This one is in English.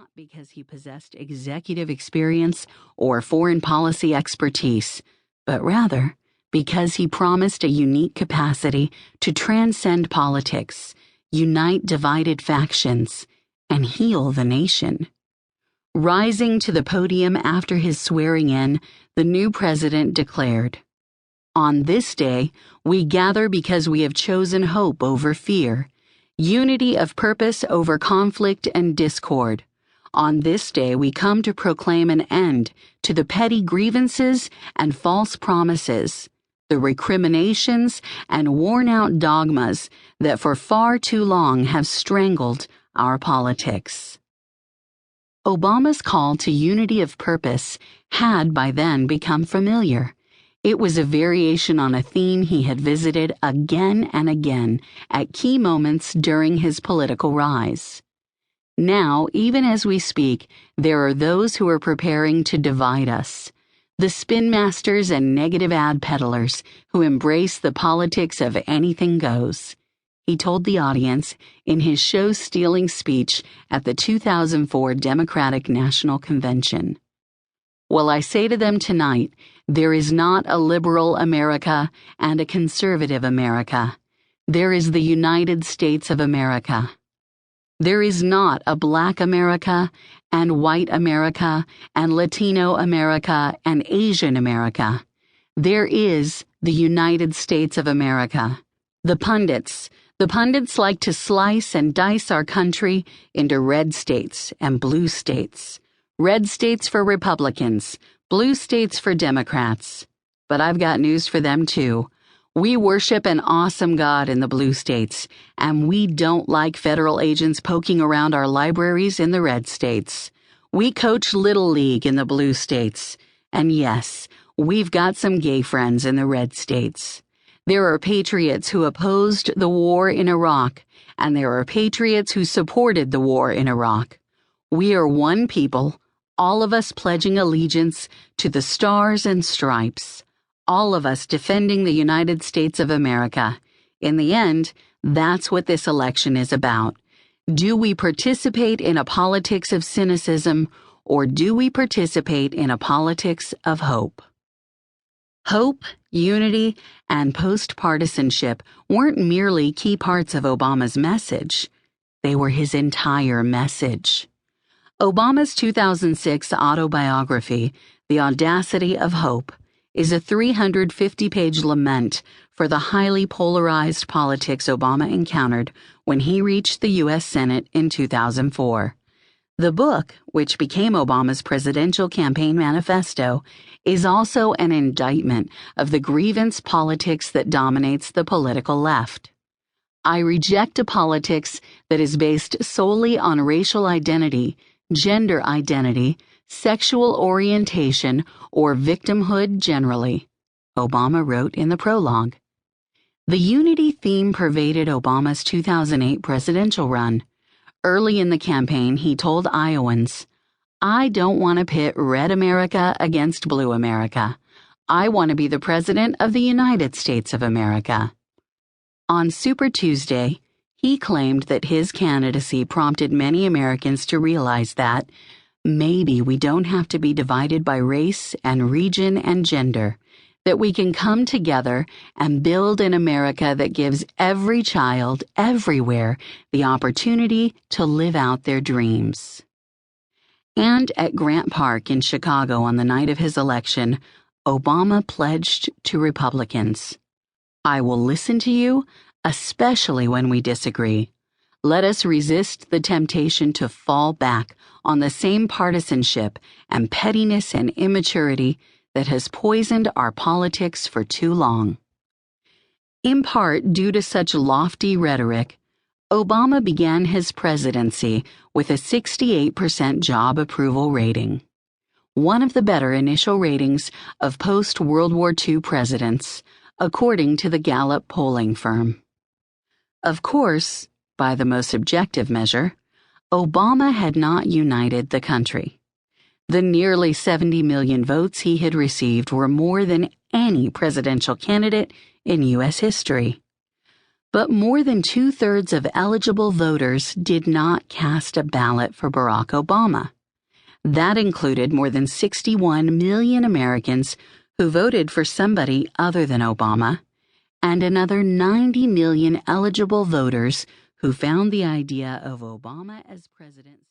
not because he possessed executive experience or foreign policy expertise, but rather because he promised a unique capacity to transcend politics, unite divided factions, and heal the nation. Rising to the podium after his swearing in, the new president declared, "On this day, we gather because we have chosen hope over fear, unity of purpose over conflict and discord. On this day, we come to proclaim an end to the petty grievances and false promises, the recriminations and worn-out dogmas that for far too long have strangled our politics." Obama's call to unity of purpose had by then become familiar. It was a variation on a theme he had visited again and again at key moments during his political rise. Now, even as we speak, there are those who are preparing to divide us. The spin masters and negative ad peddlers who embrace the politics of anything goes, he told the audience in his show-stealing speech at the 2004 Democratic National Convention. "Well, I say to them tonight, there is not a liberal America and a conservative America. There is the United States of America. There is not a Black America and white America and Latino America and Asian America. There is the United States of America. The pundits like to slice and dice our country into red states and blue states. Red states for Republicans, blue states for Democrats. But I've got news for them too. We worship an awesome God in the blue states, and we don't like federal agents poking around our libraries in the red states. We coach Little League in the blue states. And yes, we've got some gay friends in the red states. There are patriots who opposed the war in Iraq, and there are patriots who supported the war in Iraq. We are one people, all of us pledging allegiance to the stars and stripes, all of us defending the United States of America. In the end, that's what this election is about. Do we participate in a politics of cynicism, or do we participate in a politics of hope?" Hope, unity, and post-partisanship weren't merely key parts of Obama's message. They were his entire message. Obama's 2006 autobiography, The Audacity of Hope, is a 350-page lament for the highly polarized politics Obama encountered when he reached the U.S. Senate in 2004. The book, which became Obama's presidential campaign manifesto, is also an indictment of the grievance politics that dominates the political left. "I reject a politics that is based solely on racial identity, gender identity, sexual orientation, or victimhood generally," Obama wrote in the prologue. The unity theme pervaded Obama's 2008 presidential run. Early in the campaign, he told Iowans, "I don't want to pit red America against blue America. I want to be the president of the United States of America." On Super Tuesday, he claimed that his candidacy prompted many Americans to realize that maybe we don't have to be divided by race and region and gender, that we can come together and build an America that gives every child everywhere the opportunity to live out their dreams. And at Grant Park in Chicago on the night of his election, Obama pledged to Republicans, "I will listen to you, especially when we disagree. Let us resist the temptation to fall back on the same partisanship and pettiness and immaturity that has poisoned our politics for too long." In part due to such lofty rhetoric, Obama began his presidency with a 68% job approval rating, one of the better initial ratings of post-World War II presidents, according to the Gallup polling firm. Of course, by the most objective measure, Obama had not united the country. The nearly 70 million votes he had received were more than any presidential candidate in U.S. history. But more than 2/3 of eligible voters did not cast a ballot for Barack Obama. That included more than 61 million Americans who voted for somebody other than Obama, and another 90 million eligible voters who found the idea of Obama as president